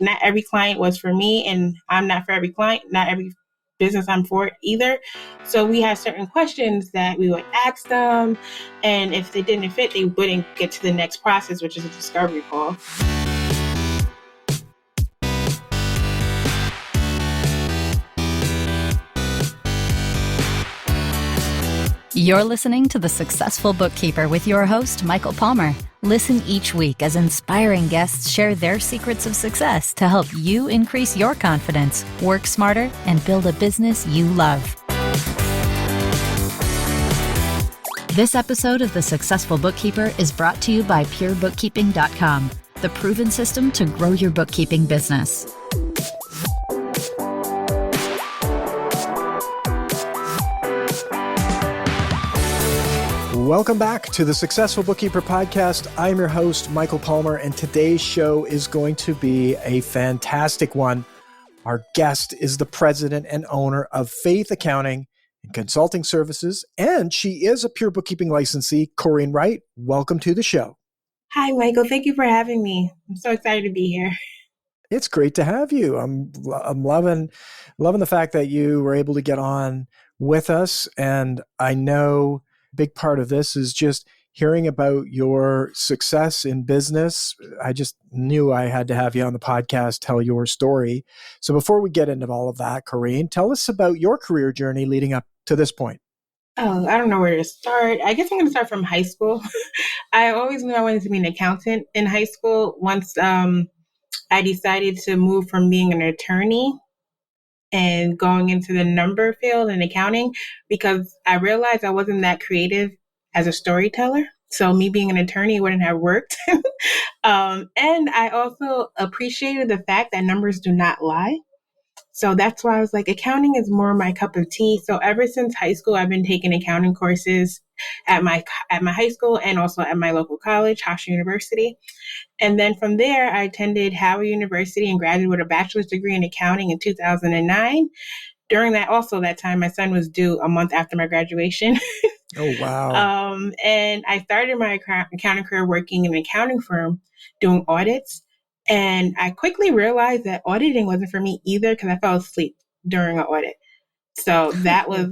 not every client was for me, and I'm not for every client, not every business I'm for either. So we had certain questions that we would ask them, and if they didn't fit, they wouldn't get to the next process, which is a discovery call. You're listening to The Successful Bookkeeper with your host, Michael Palmer. Listen each week as inspiring guests share their secrets of success to help you increase your confidence, work smarter, and build a business you love. This episode of The Successful Bookkeeper is brought to you by PureBookkeeping.com, the proven system to grow your bookkeeping business. Welcome back to the Successful Bookkeeper podcast. I'm your host, Michael Palmer, and today's show is going to be a fantastic one. Our guest is the president and owner of Faith Accounting and Consulting Services, and she is a Pure Bookkeeping licensee, Coreen Wright. Welcome to the show. Hi, Michael. Thank you for having me. I'm so excited to be here. It's great to have you. I'm loving the fact that you were able to get on with us, and I know big part of this is just hearing about your success in business. I just knew I had to have you on the podcast, tell your story. So before we get into all of that, Coreen, tell us about your career journey leading up to this point. Oh, I don't know where to start. I guess I'm going to start from high school. I always knew I wanted to be an accountant in high school. Once I decided to move from being an attorney and going into the number field in accounting, because I realized I wasn't that creative as a storyteller. So me being an attorney wouldn't have worked. And I also appreciated the fact that numbers do not lie. So that's why I was like, accounting is more my cup of tea. So ever since high school, I've been taking accounting courses at my high school and also at my local college, Hofstra University. And then from there, I attended Howard University and graduated with a bachelor's degree in accounting in 2009. During that time, my son was due a month after my graduation. Oh, wow. And I started my accounting career working in an accounting firm doing audits. And I quickly realized that auditing wasn't for me either because I fell asleep during an audit. So that was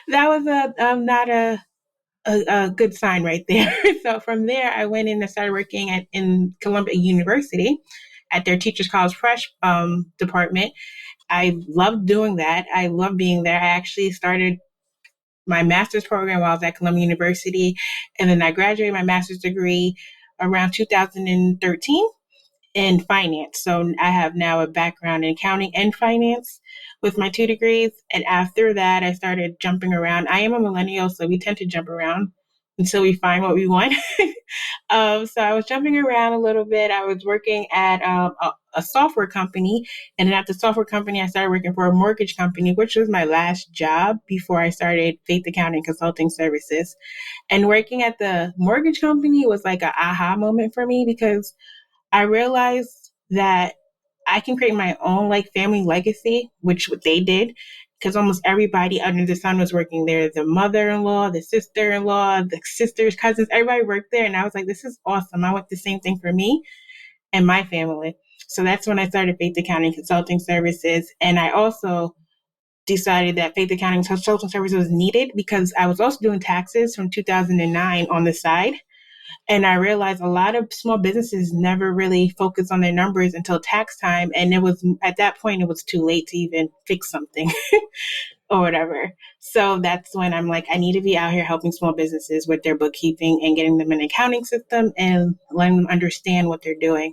not a good sign right there. So from there, I went in and started working in Columbia University at their Teachers College Fresh department. I loved doing that. I loved being there. I actually started my master's program while I was at Columbia University, and then I graduated my master's degree around 2013 in finance. So I have now a background in accounting and finance with my 2 degrees. And after that, I started jumping around. I am a millennial, so we tend to jump around until we find what we want. So I was jumping around a little bit. I was working at a software company. And then at the software company, I started working for a mortgage company, which was my last job before I started Faith Accounting Consulting Services. And working at the mortgage company was like an aha moment for me because I realized that I can create my own family legacy, which they did, because almost everybody under the sun was working there. The mother-in-law, the sister-in-law, the sisters, cousins, everybody worked there. And I was like, this is awesome. I want the same thing for me and my family. So that's when I started Faith Accounting Consulting Services. And I also decided that Faith Accounting Consulting Services was needed because I was also doing taxes from 2009 on the side. And I realized a lot of small businesses never really focus on their numbers until tax time. And at that point, it was too late to even fix something or whatever. So that's when I'm like, I need to be out here helping small businesses with their bookkeeping and getting them an accounting system and letting them understand what they're doing.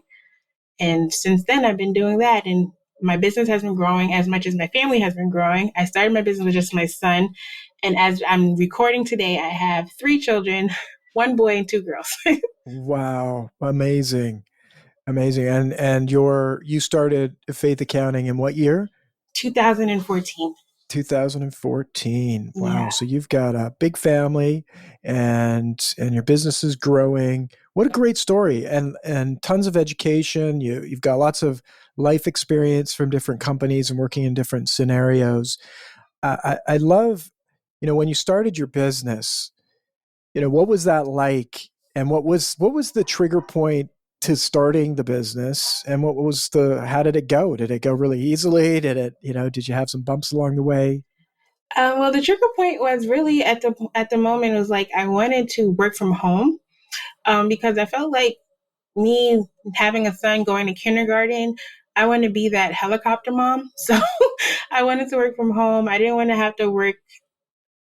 And since then, I've been doing that. And my business has been growing as much as my family has been growing. I started my business with just my son. And as I'm recording today, I have 3 children, 1 boy and 2 girls. Wow. Amazing. And you started Faith Accounting in what year? 2014. 2014. Wow. Yeah. So you've got a big family and your business is growing. What a great story. And tons of education. You've got lots of life experience from different companies and working in different scenarios. I love, when you started your business, what was that like? And what was the trigger point to starting the business, and how did it go? Did it go really easily? Did you have some bumps along the way? Well, the trigger point was really at the moment, it was like I wanted to work from home, because I felt like me having a son going to kindergarten, I want to be that helicopter mom. So I wanted to work from home. I didn't want to have to work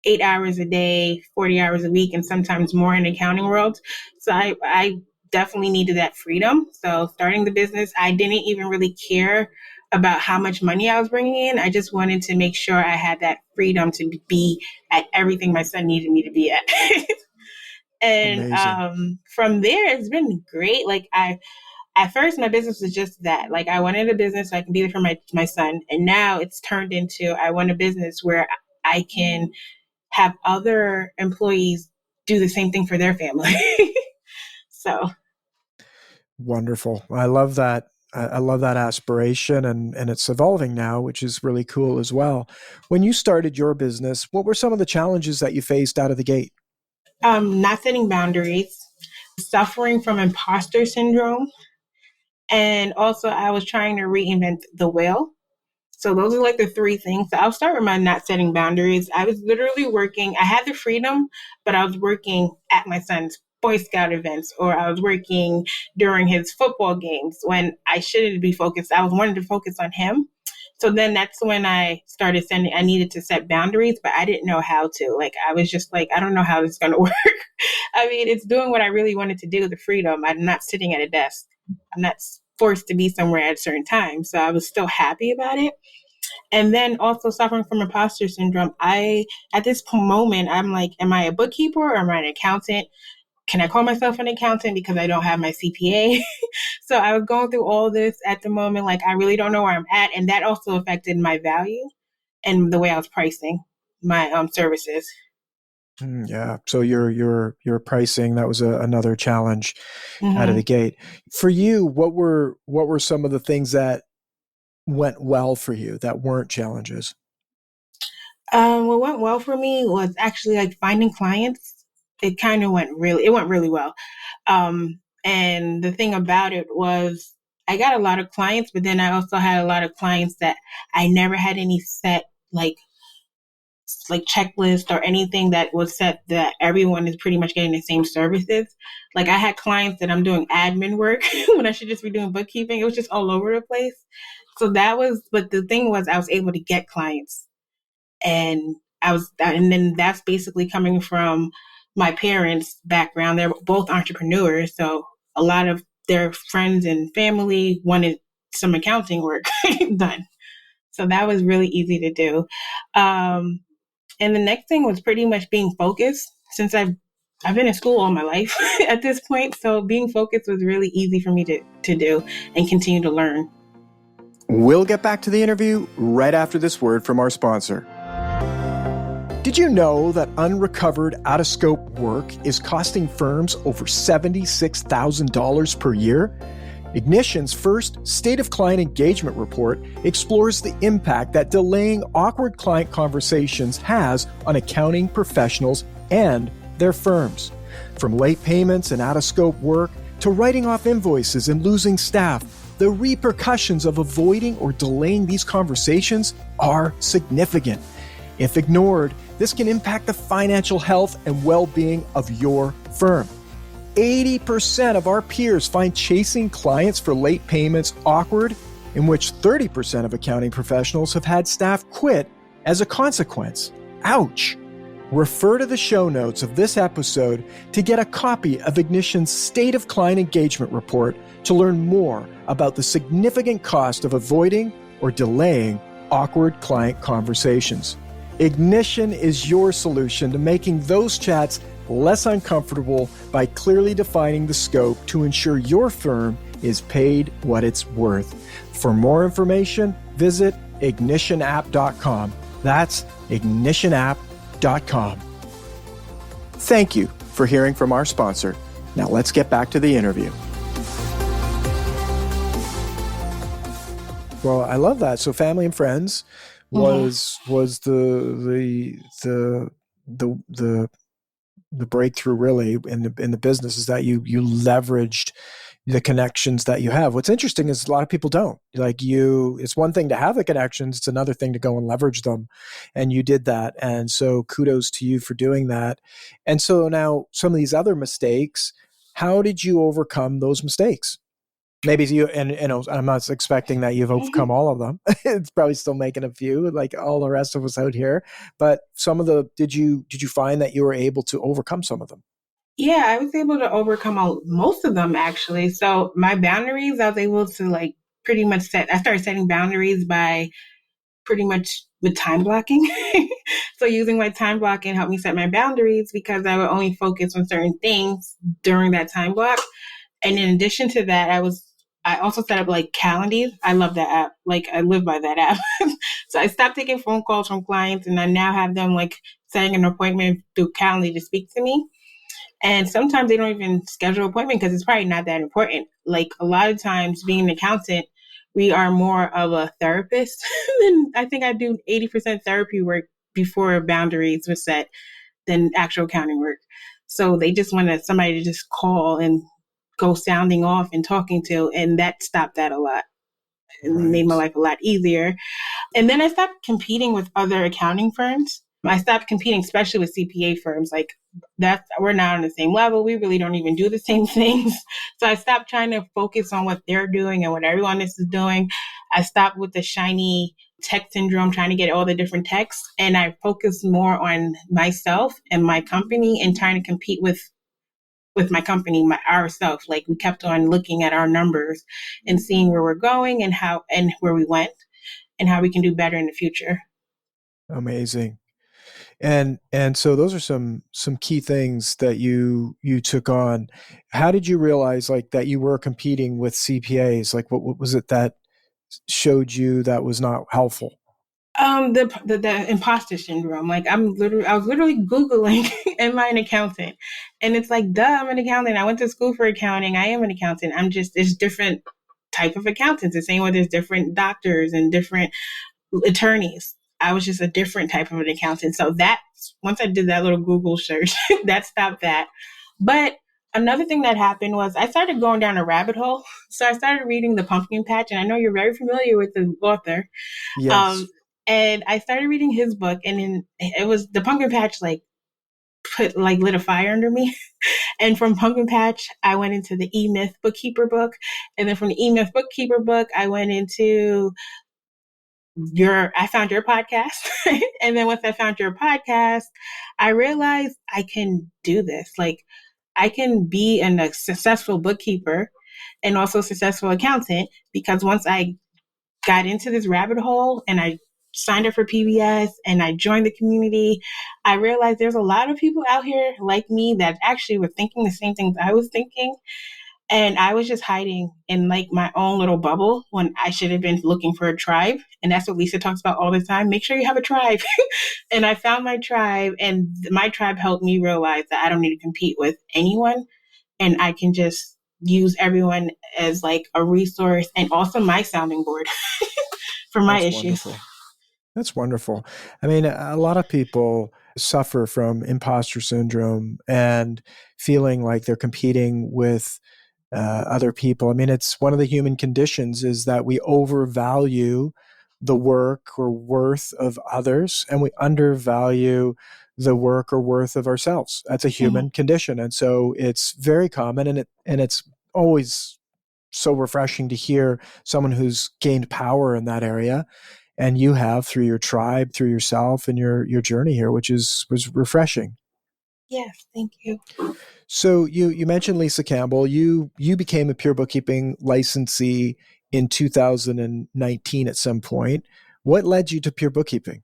8 hours a day, 40 hours a week, and sometimes more in the accounting world. So I definitely needed that freedom. So starting the business, I didn't even really care about how much money I was bringing in. I just wanted to make sure I had that freedom to be at everything my son needed me to be at. And Amazing. from there, it's been great. Like at first, my business was just that. Like I wanted a business so I can be there for my son. And now it's turned into, I want a business where I can have other employees do the same thing for their family. So, Wonderful. I love that. I love that aspiration, and it's evolving now, which is really cool as well. When you started your business, what were some of the challenges that you faced out of the gate? not setting boundaries, suffering from imposter syndrome, and also I was trying to reinvent the wheel. So those are like the three things. So I'll start with my not setting boundaries. I was literally working. I had the freedom, but I was working at my son's Boy Scout events, or I was working during his football games when I shouldn't be focused. I was wanting to focus on him. So then that's when I started sending, I needed to set boundaries, but I didn't know how to. Like, I was just like, I don't know how this is going to work. I mean, it's doing what I really wanted to do, the freedom. I'm not sitting at a desk. I'm not forced to be somewhere at a certain time. So I was still happy about it. And then also suffering from imposter syndrome. At this moment, I'm like, am I a bookkeeper or am I an accountant? Can I call myself an accountant because I don't have my CPA? So I was going through all this at the moment. Like, I really don't know where I'm at. And that also affected my value and the way I was pricing my services. Yeah. So your pricing, that was another challenge out of Mm-hmm. the gate. For you, what were some of the things that went well for you that weren't challenges? What went well for me was actually like finding clients. It went really well. And the thing about it was I got a lot of clients, but then I also had a lot of clients that I never had any set like checklist or anything that was set that everyone is pretty much getting the same services. Like I had clients that I'm doing admin work when I should just be doing bookkeeping. It was just all over the place. But the thing was I was able to get clients, and then that's basically coming from my parents' background. They're both entrepreneurs, so a lot of their friends and family wanted some accounting work done. So that was really easy to do. Um, and the next thing was pretty much being focused, since I've been in school all my life at this point. So being focused was really easy for me to do and continue to learn. We'll get back to the interview right after this word from our sponsor. Did you know that unrecovered out-of-scope work is costing firms over $76,000 per year? Ignition's first State of Client Engagement report explores the impact that delaying awkward client conversations has on accounting professionals and their firms. From late payments and out-of-scope work to writing off invoices and losing staff, the repercussions of avoiding or delaying these conversations are significant. If ignored, this can impact the financial health and well-being of your firm. 80% of our peers find chasing clients for late payments awkward, in which 30% of accounting professionals have had staff quit as a consequence. Ouch! Refer to the show notes of this episode to get a copy of Ignition's State of Client Engagement report to learn more about the significant cost of avoiding or delaying awkward client conversations. Ignition is your solution to making those chats less uncomfortable by clearly defining the scope to ensure your firm is paid what it's worth. For more information, visit ignitionapp.com. That's ignitionapp.com. Thank you for hearing from our sponsor. Now let's get back to the interview. Well, I love that. So family and friends was the breakthrough really in the business, is that you leveraged the connections that you have. What's interesting is a lot of people don't. Like it's one thing to have the connections, it's another thing to go and leverage them. And you did that. And so kudos to you for doing that. And so now some of these other mistakes, how did you overcome those mistakes? Maybe you, and I'm not expecting that you've overcome all of them. It's probably still making a few, like all the rest of us out here. But did you find that you were able to overcome some of them? Yeah, I was able to overcome most of them actually. So my boundaries, I was able to like pretty much I started setting boundaries by pretty much with time blocking. So using my time blocking helped me set my boundaries because I would only focus on certain things during that time block. And in addition to that, I also set up like Calendly. I love that app. Like I live by that app. So I stopped taking phone calls from clients and I now have them like setting an appointment through Calendly to speak to me. And sometimes they don't even schedule an appointment because it's probably not that important. Like a lot of times being an accountant, we are more of a therapist. And I think I do 80% therapy work before boundaries were set than actual accounting work. So they just wanted somebody to just call and go sounding off and talking to, and that stopped that a lot. It made my Right. life a lot easier. And then I stopped competing with other accounting firms. I stopped competing, especially with CPA firms. Like we're not on the same level. We really don't even do the same things. So I stopped trying to focus on what they're doing and what everyone else is doing. I stopped with the shiny tech syndrome, trying to get all the different techs. And I focused more on myself and my company and trying to compete with my company, ourselves. Like we kept on looking at our numbers and seeing where we're going and where we went and how we can do better in the future. Amazing. And so those are some key things that you took on. How did you realize like that you were competing with CPAs? Like what was it that showed you that was not helpful? The imposter syndrome. Like I was literally Googling, am I an accountant? And it's like, duh, I'm an accountant. I went to school for accounting. I am an accountant. It's different type of accountants. The same way there's different doctors and different attorneys. I was just a different type of an accountant. So once I did that little Google search, that stopped that. But another thing that happened was I started going down a rabbit hole. So I started reading The Pumpkin Patch, and I know you're very familiar with the author. Yes. Um, and I started reading his book, and then it was the Pumpkin Patch lit a fire under me. And from Pumpkin Patch, I went into the E-Myth Bookkeeper book, and then from the E-Myth Bookkeeper book, I went into I found your podcast. And then once I found your podcast, I realized I can do this. Like I can be a successful bookkeeper and also a successful accountant because once I got into this rabbit hole and I signed up for PBS and I joined the community, I realized there's a lot of people out here like me that actually were thinking the same things I was thinking. And I was just hiding in like my own little bubble when I should have been looking for a tribe. And that's what Lisa talks about all the time. Make sure you have a tribe. And I found my tribe, and my tribe helped me realize that I don't need to compete with anyone. And I can just use everyone as like a resource and also my sounding board for my That's issues. wonderful. That's wonderful. I mean, a lot of people suffer from imposter syndrome and feeling like they're competing with other people. I mean, it's one of the human conditions is that we overvalue the work or worth of others and we undervalue the work or worth of ourselves. That's a human condition. And so it's very common and it's always so refreshing to hear someone who's gained power in that area and you have through your tribe, through yourself and your journey here, which was refreshing. Yes, thank you. So you mentioned Lisa Campbell. You became a Pure Bookkeeping licensee in 2019 at some point. What led you to Pure Bookkeeping?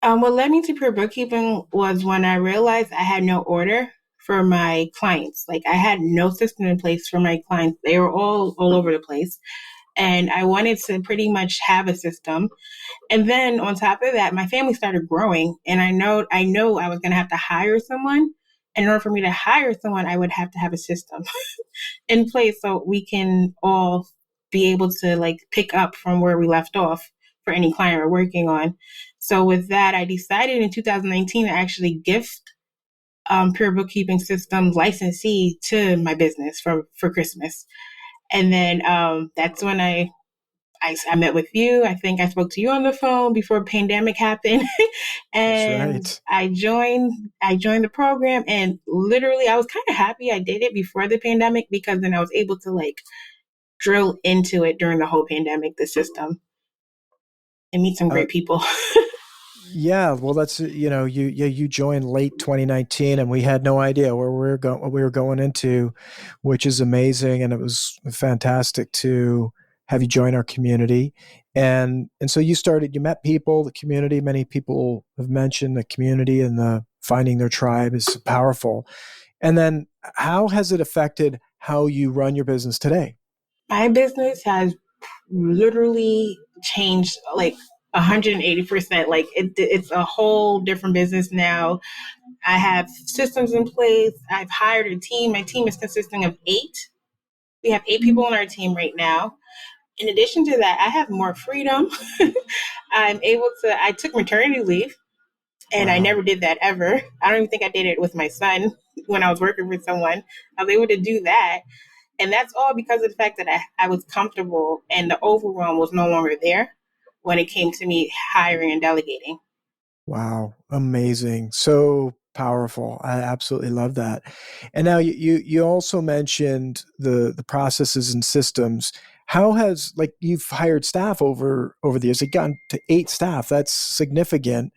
What led me to Pure Bookkeeping was when I realized I had no order for my clients. Like I had no system in place for my clients. They were all over the place. And I wanted to pretty much have a system. And then on top of that, my family started growing, and I know I was going to have to hire someone. And in order for me to hire someone, I would have to have a system in place so we can all be able to like pick up from where we left off for any client we're working on. So with that, I decided in 2019 to actually gift Pure Bookkeeping Systems licensee to my business for Christmas. And then that's when I met with you. I think I spoke to you on the phone before pandemic happened. That's And right. I joined the program, and literally I was kind of happy I did it before the pandemic, because then I was able to like drill into it during the whole pandemic, the system, and meet some Uh, great people. yeah, well, that's you joined late 2019, and we had no idea where what we were going into, which is amazing, and it was fantastic to have you join our community, and so you met people, the community. Many people have mentioned the community and the finding their tribe is powerful. And then, how has it affected how you run your business today? My business has literally changed like 180%. Like it's a whole different business now. I have systems in place. I've hired a team. My team is consisting of 8. We have 8 people on our team right now. In addition to that, I have more freedom. I took maternity leave, and I Wow. never did that ever. I don't even think I did it with my son when I was working with someone. I was able to do that. And that's all because of the fact that I was comfortable and the overwhelm was no longer there when it came to me hiring and delegating. Wow, amazing. So powerful. I absolutely love that. And now you also mentioned the processes and systems. How has, like, you've hired staff over the years, you've gotten to 8 staff. That's significant.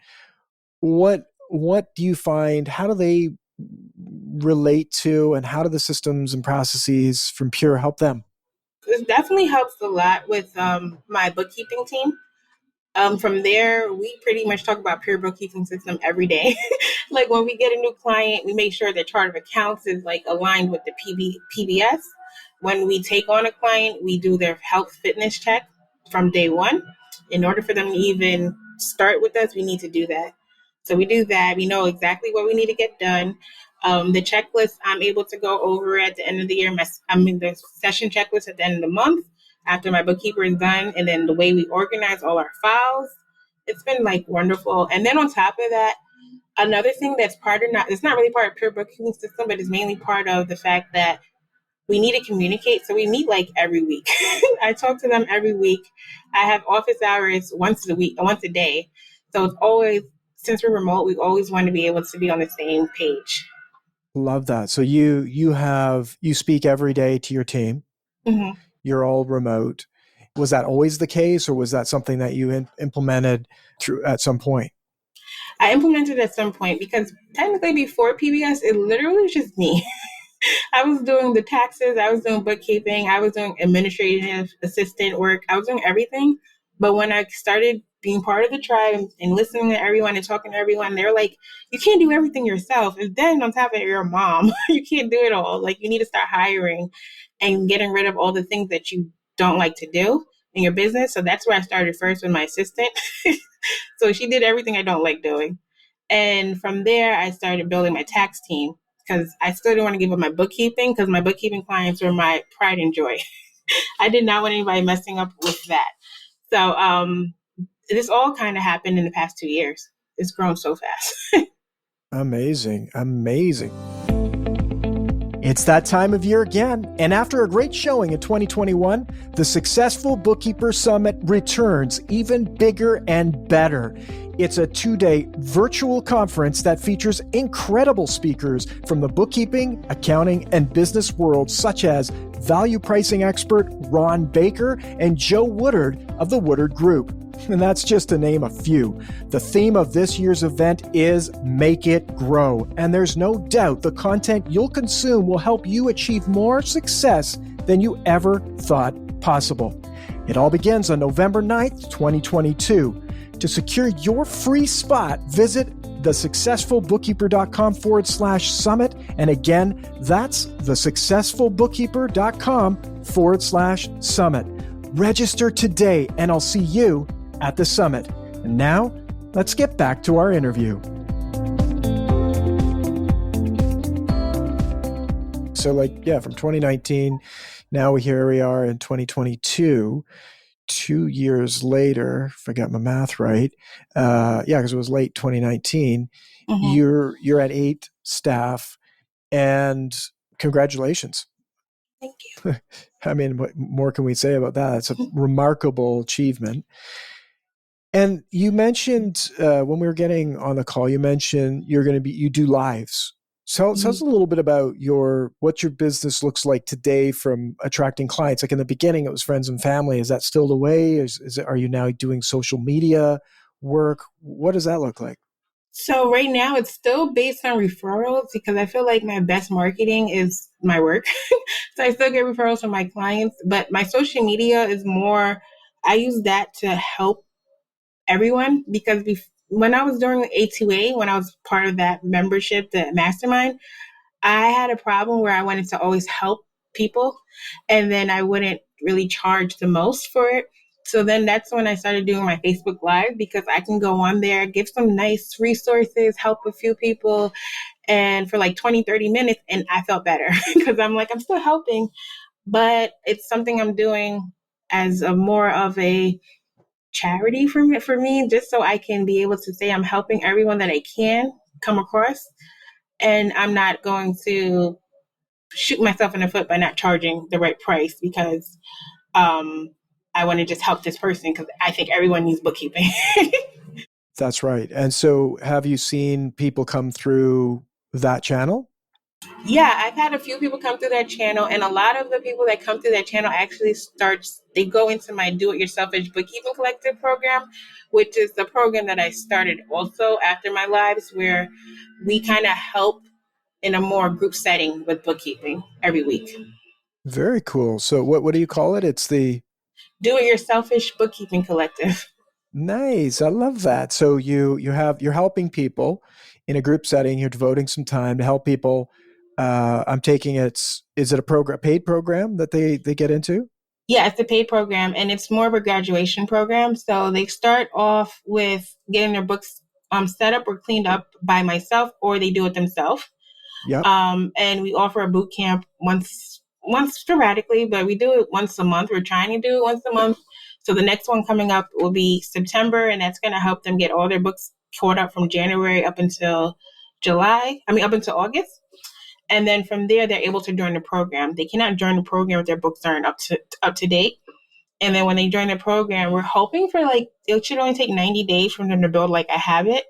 What do you find? How do they relate to, and how do the systems and processes from Pure help them? This definitely helps a lot with my bookkeeping team. From there, we pretty much talk about Pure Bookkeeping system every day. Like when we get a new client, we make sure their chart of accounts is like aligned with the PBS. When we take on a client, we do their health fitness check from day one. In order for them to even start with us, we need to do that. So we do that. We know exactly what we need to get done. The checklist I'm able to go over at the end of the year. The session checklist at the end of the month after my bookkeeper is done, and then the way we organize all our files. It's been like wonderful. And then on top of that, another thing that's part of not it's not really part of Pure Bookkeeping system, but it's mainly part of the fact that we need to communicate. So we meet like every week. I talk to them every week. I have office hours once a week, once a day. So it's always, since we're remote, we always want to be able to be on the same page. Love that. So you speak every day to your team. Mm-hmm. You're all remote. Was that always the case, or was that something that you implemented through at some point? I implemented at some point because technically before PBS, it literally was just me. I was doing the taxes, I was doing bookkeeping, I was doing administrative assistant work, I was doing everything. But when I started being part of the tribe and listening to everyone and talking to everyone, they're like, you can't do everything yourself. And then on top of it, you're a mom. You can't do it all. Like, you need to start hiring and getting rid of all the things that you don't like to do in your business. So that's where I started first with my assistant. So she did everything I don't like doing. And from there, I started building my tax team because I still didn't want to give up my bookkeeping because my bookkeeping clients were my pride and joy. I did not want anybody messing up with that. So this all kind of happened in the past 2 years. It's grown so fast. Amazing. Amazing. It's that time of year again, and after a great showing in 2021, the Successful Bookkeeper Summit returns even bigger and better. It's a 2-day virtual conference that features incredible speakers from the bookkeeping, accounting, and business worlds, such as value pricing expert Ron Baker and Joe Woodard of the Woodard Group. And that's just to name a few. The theme of this year's event is Make It Grow. And there's no doubt the content you'll consume will help you achieve more success than you ever thought possible. It all begins on November 9th, 2022. To secure your free spot, visit thesuccessfulbookkeeper.com/summit. And again, that's thesuccessfulbookkeeper.com/summit. Register today, and I'll see you at the summit. And now, let's get back to our interview. So, from 2019, now here we are in 2022. 2 years later, if I got my math right, because it was late 2019. Mm-hmm. You're at 8 staff, and congratulations. Thank you. I mean, what more can we say about that? It's a remarkable achievement. And you mentioned when we were getting on the call, you mentioned you do lives. So tell us a little bit about what your business looks like today from attracting clients. Like in the beginning, it was friends and family. Is that still the way? Are you now doing social media work? What does that look like? So right now it's still based on referrals because I feel like my best marketing is my work. So I still get referrals from my clients, but my social media is more, I use that to help everyone because when I was doing A2A, when I was part of that membership, the mastermind, I had a problem where I wanted to always help people and then I wouldn't really charge the most for it. So then that's when I started doing my Facebook Live because I can go on there, give some nice resources, help a few people, and for like 20, 30 minutes, and I felt better because I'm like, I'm still helping, but it's something I'm doing as a more of a charity for me, just so I can be able to say I'm helping everyone that I can come across. And I'm not going to shoot myself in the foot by not charging the right price because um, I want to just help this person because I think everyone needs bookkeeping. That's right. And so have you seen people come through that channel? Yeah, I've had a few people come through that channel, and a lot of the people that come through that channel actually they go into my Do It Yourselfish Bookkeeping Collective program, which is the program that I started also after my lives, where we kind of help in a more group setting with bookkeeping every week. Very cool. So what do you call it? It's the Do It Yourselfish Bookkeeping Collective. Nice. I love that. So you're helping people in a group setting. You're devoting some time to help people. I'm taking is it a paid program that they get into? Yeah, it's a paid program and it's more of a graduation program. So they start off with getting their books set up or cleaned up by myself, or they do it themselves. Yep. And we offer a boot camp once sporadically, but we do it once a month. We're trying to do it once a month. So the next one coming up will be September, and that's going to help them get all their books caught up from January up until up until August. And then from there, they're able to join the program. They cannot join the program if their books aren't up to date. And then when they join the program, we're hoping for like, it should only take 90 days for them to build like a habit.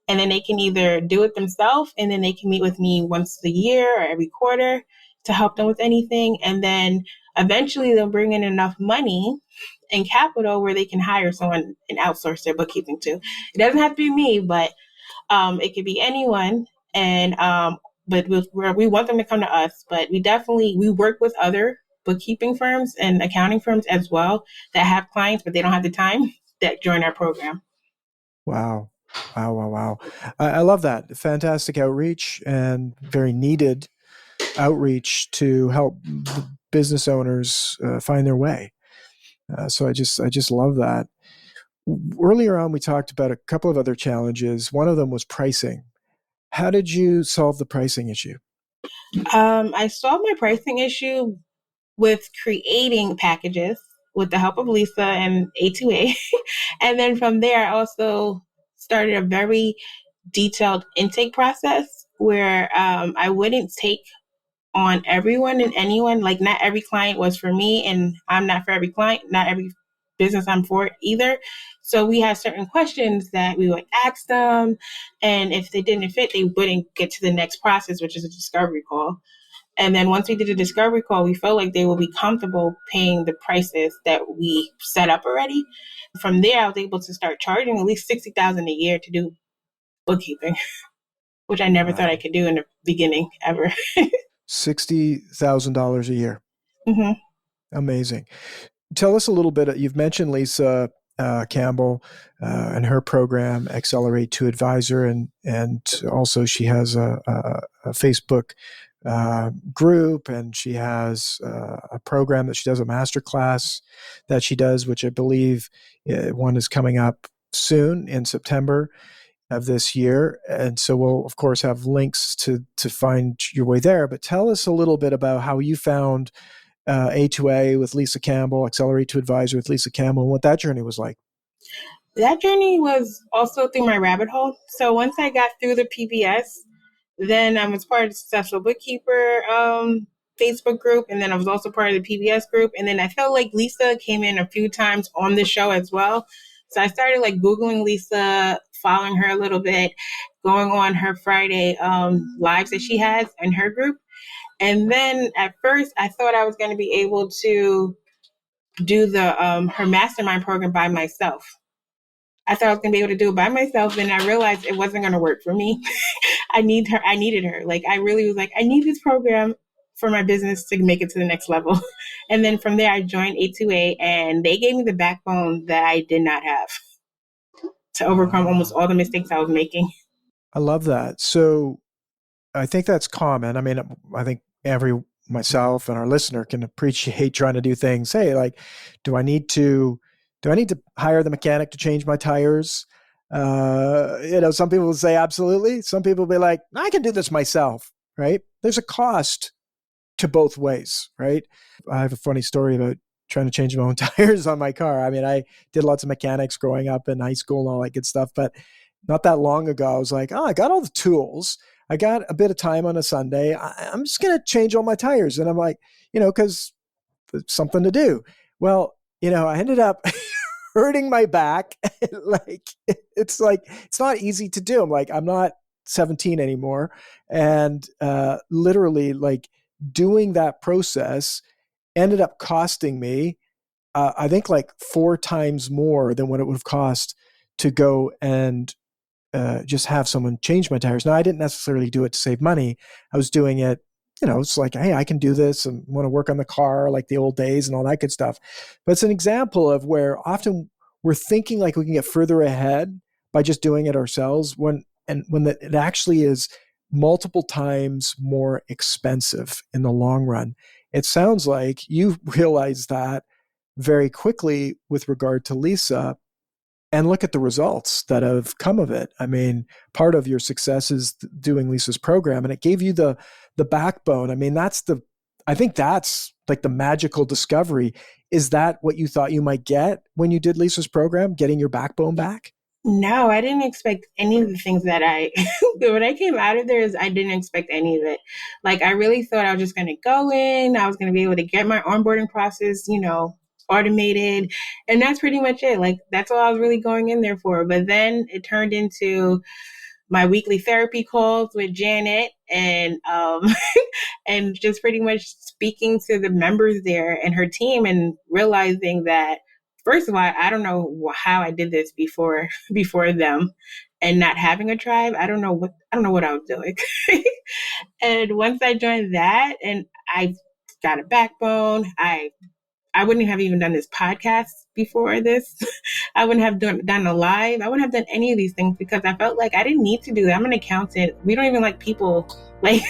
And then they can either do it themselves and then they can meet with me once a year or every quarter to help them with anything. And then eventually they'll bring in enough money and capital where they can hire someone and outsource their bookkeeping to. It doesn't have to be me, but it could be anyone. And but we want them to come to us. But we work with other bookkeeping firms and accounting firms as well that have clients, but they don't have the time that join our program. Wow. Wow. Wow. Wow. I love that. Fantastic outreach and very needed outreach to help business owners find their way. So I just love that. Earlier on, we talked about a couple of other challenges. One of them was pricing. How did you solve the pricing issue? I solved my pricing issue with creating packages with the help of Lisa and A2A. And then from there, I also started a very detailed intake process where I wouldn't take on everyone and anyone. Like, not every client was for me, and I'm not for every client, not every business I'm for either. So we had certain questions that we would ask them, and if they didn't fit, they wouldn't get to the next process, which is a discovery call. And then once we did a discovery call, we felt like they will be comfortable paying the prices that we set up already. From there, I was able to start charging at least $60,000 a year to do bookkeeping, which I never thought I Wow. could do in the beginning ever. $60,000 a year. Hmm. Amazing. Tell us a little bit. You've mentioned Lisa Campbell and her program, Accelerate to Advisor, and also she has a Facebook group, and she has a program that she does, a masterclass that she does, which I believe one is coming up soon in September of this year. And so we'll of course have links to find your way there. But tell us a little bit about how you found A2A with Lisa Campbell, Accelerate to Advisor with Lisa Campbell, and what that journey was like. That journey was also through my rabbit hole. So once I got through the PBS, then I was part of the Successful Bookkeeper Facebook group, and then I was also part of the PBS group. And then I felt like Lisa came in a few times on the show as well. So I started like Googling Lisa, following her a little bit, going on her Friday lives that she has in her group. And then at first I thought I was going to be able to do the her mastermind program by myself. I thought I was going to be able to do it by myself, and I realized it wasn't going to work for me. I needed her. Like, I really was like, I need this program for my business to make it to the next level. And then from there, I joined A2A, and they gave me the backbone that I did not have to overcome almost all the mistakes I was making. I love that. So I think that's common. I mean, I think myself and our listener can appreciate trying to do things. Hey, like, do I need to hire the mechanic to change my tires? Some people will say absolutely. Some people will be like, I can do this myself, right? There's a cost to both ways, right? I have a funny story about trying to change my own tires on my car. I mean, I did lots of mechanics growing up in high school and all that good stuff, but not that long ago, I was like, I got all the tools. I got a bit of time on a Sunday. I'm just going to change all my tires. And I'm like, because it's something to do. Well, I ended up hurting my back. It's not easy to do. I'm like, I'm not 17 anymore. And literally like doing that process ended up costing me, I think like 4 times more than what it would have cost to go and just have someone change my tires. Now, I didn't necessarily do it to save money. I was doing it, it's like, hey, I can do this and want to work on the car like the old days and all that good stuff. But it's an example of where often we're thinking like we can get further ahead by just doing it ourselves when it actually is multiple times more expensive in the long run. It sounds like you realized that very quickly with regard to Lisa, and look at the results that have come of it. I mean, part of your success is doing Lisa's program, and it gave you the backbone. I mean, I think that's like the magical discovery. Is that what you thought you might get when you did Lisa's program, getting your backbone back? No, I didn't expect any of the things that when I came out of there, I didn't expect any of it. Like, I really thought I was just going to go in, I was going to be able to get my onboarding process, automated. And that's pretty much it. Like, that's all I was really going in there for. But then it turned into my weekly therapy calls with Janet and and just pretty much speaking to the members there and her team and realizing that, first of all, I don't know how I did this before them, and not having a tribe. I don't know what I was doing. And once I joined that and I got a backbone, I wouldn't have even done this podcast before this. I wouldn't have done a live. I wouldn't have done any of these things because I felt like I didn't need to do that. I'm an accountant. We don't even like people. Like,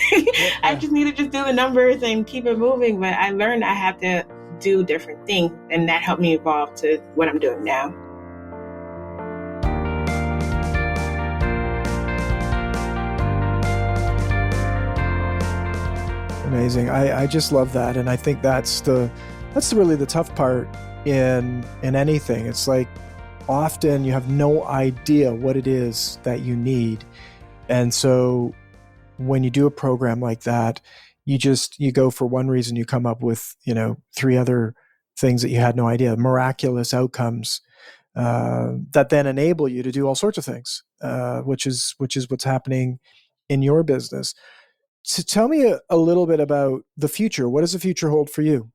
I just need to just do the numbers and keep it moving. But I learned I have to do different things, and that helped me evolve to what I'm doing now. Amazing. I just love that. And I think that's really the tough part in anything. It's like often you have no idea what it is that you need. And so when you do a program like that, you go for one reason, you come up with, 3 other things that you had no idea, miraculous outcomes that then enable you to do all sorts of things, which is what's happening in your business. So tell me a little bit about the future. What does the future hold for you?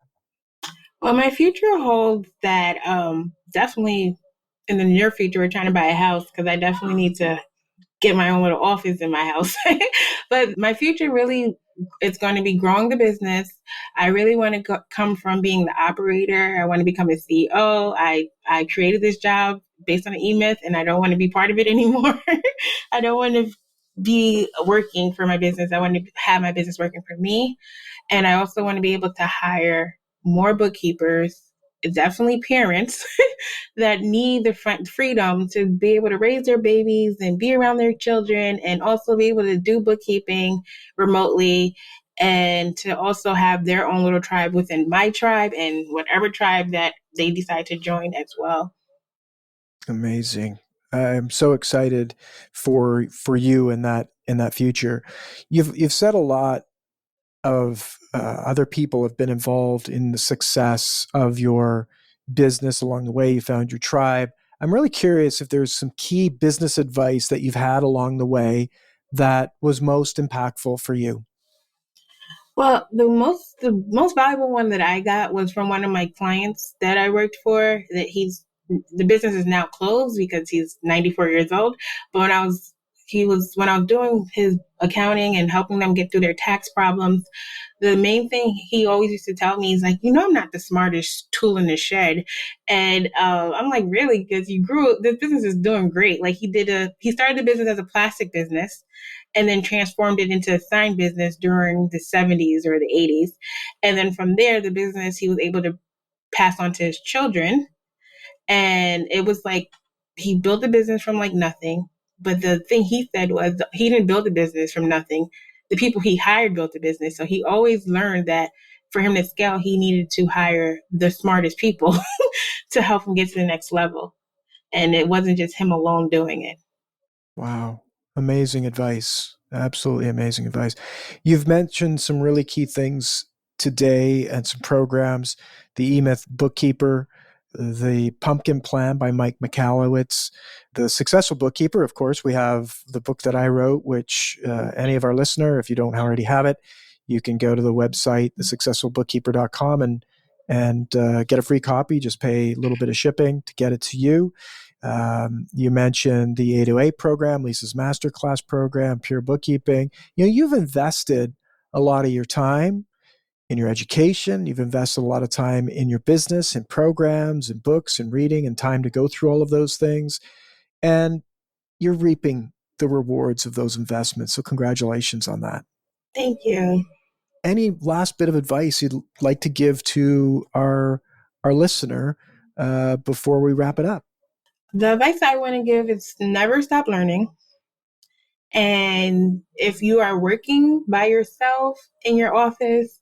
Well, my future holds that definitely in the near future, we're trying to buy a house because I definitely need to get my own little office in my house. But my future really, it's going to be growing the business. I really want to come from being the operator. I want to become a CEO. I created this job based on an e-myth, and I don't want to be part of it anymore. I don't want to be working for my business. I want to have my business working for me. And I also want to be able to hire more bookkeepers, definitely parents that need the freedom to be able to raise their babies and be around their children, and also be able to do bookkeeping remotely, and to also have their own little tribe within my tribe and whatever tribe that they decide to join as well. Amazing. I'm so excited for you in that future. You've said a lot of other people have been involved in the success of your business along the way. You found your tribe. I'm really curious if there's some key business advice that you've had along the way that was most impactful for you. Well, the most valuable one that I got was from one of my clients that I worked for. The business is now closed because he's 94 years old. But when I was doing his accounting and helping them get through their tax problems, the main thing he always used to tell me is like, I'm not the smartest tool in the shed. And I'm like, really? Because this business is doing great. Like he started the business as a plastic business and then transformed it into a sign business during the 70s or the 80s. And then from there, the business he was able to pass on to his children. And it was like he built the business from like nothing. But the thing he said was he didn't build the business from nothing. The people he hired built the business. So he always learned that for him to scale, he needed to hire the smartest people to help him get to the next level. And it wasn't just him alone doing it. Wow. Amazing advice. Absolutely amazing advice. You've mentioned some really key things today and some programs, the E-Myth Bookkeeper, the Pumpkin Plan by Mike Michalowicz, the Successful Bookkeeper. Of course, we have the book that I wrote, which any of our listener, if you don't already have it, you can go to the website, thesuccessfulbookkeeper.com and get a free copy. Just pay a little bit of shipping to get it to you. You mentioned the 808 program, Lisa's Masterclass program, Pure Bookkeeping. You've invested a lot of your time in your education. You've invested a lot of time in your business and programs and books and reading and time to go through all of those things. And you're reaping the rewards of those investments. So congratulations on that. Thank you. Any last bit of advice you'd like to give to our listener before we wrap it up? The advice I want to give is never stop learning. And if you are working by yourself in your office,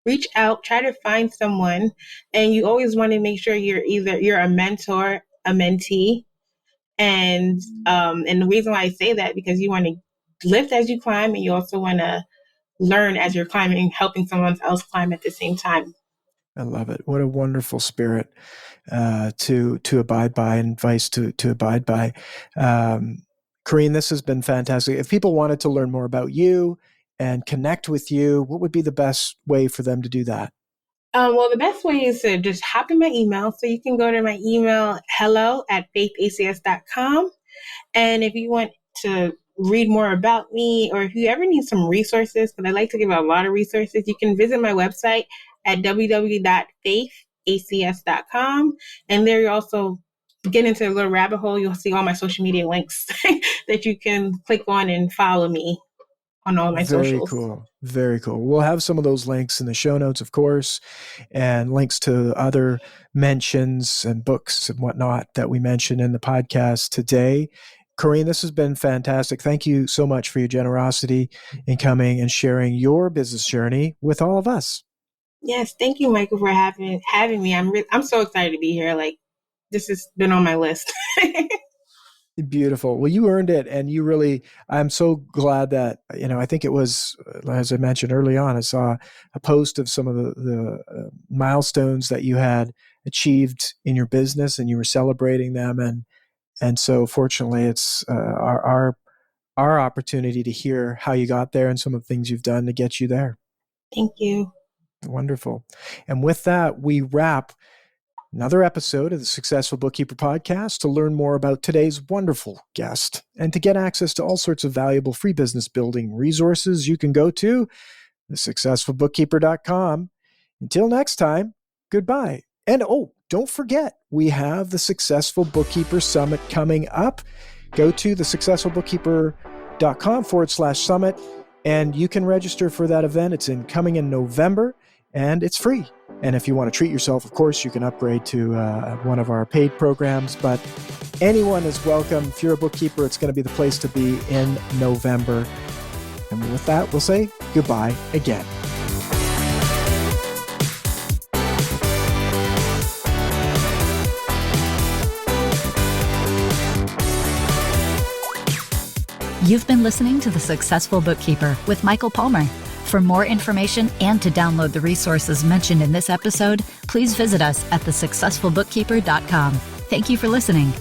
reach out, try to find someone. And you always want to make sure you're a mentor, a mentee. And the reason why I say that, because you want to lift as you climb, and you also want to learn as you're climbing, helping someone else climb at the same time. I love it. What a wonderful spirit to abide by, and advice to abide by. Coreen, this has been fantastic. If people wanted to learn more about you and connect with you, what would be the best way for them to do that? Well, the best way is to just hop in my email. So you can go to my email, hello@faithacs.com. And if you want to read more about me, or if you ever need some resources, because I like to give out a lot of resources, you can visit my website at www.faithacs.com. And there you also get into a little rabbit hole. You'll see all my social media links that you can click on and follow me on all my socials. Cool. Very cool. We'll have some of those links in the show notes, of course, and links to other mentions and books and whatnot that we mentioned in the podcast today. Coreen, this has been fantastic. Thank you so much for your generosity in coming and sharing your business journey with all of us. Yes, thank you, Michael, for having me. I'm so excited to be here. Like, this has been on my list. Beautiful. Well, you earned it. And I'm so glad that, I think it was, as I mentioned early on, I saw a post of some of the milestones that you had achieved in your business, and you were celebrating them. And so fortunately, it's our opportunity to hear how you got there and some of the things you've done to get you there. Thank you. Wonderful. And with that, we wrap another episode of the Successful Bookkeeper podcast. To learn more about today's wonderful guest and to get access to all sorts of valuable free business building resources, you can go to thesuccessfulbookkeeper.com. Until next time, goodbye. And don't forget, we have the Successful Bookkeeper Summit coming up. Go to thesuccessfulbookkeeper.com/summit, and you can register for that event. It's coming in November, and it's free. And if you want to treat yourself, of course, you can upgrade to one of our paid programs, but anyone is welcome. If you're a bookkeeper, it's going to be the place to be in November. And with that, we'll say goodbye again. You've been listening to The Successful Bookkeeper with Michael Palmer. For more information and to download the resources mentioned in this episode, please visit us at thesuccessfulbookkeeper.com. Thank you for listening.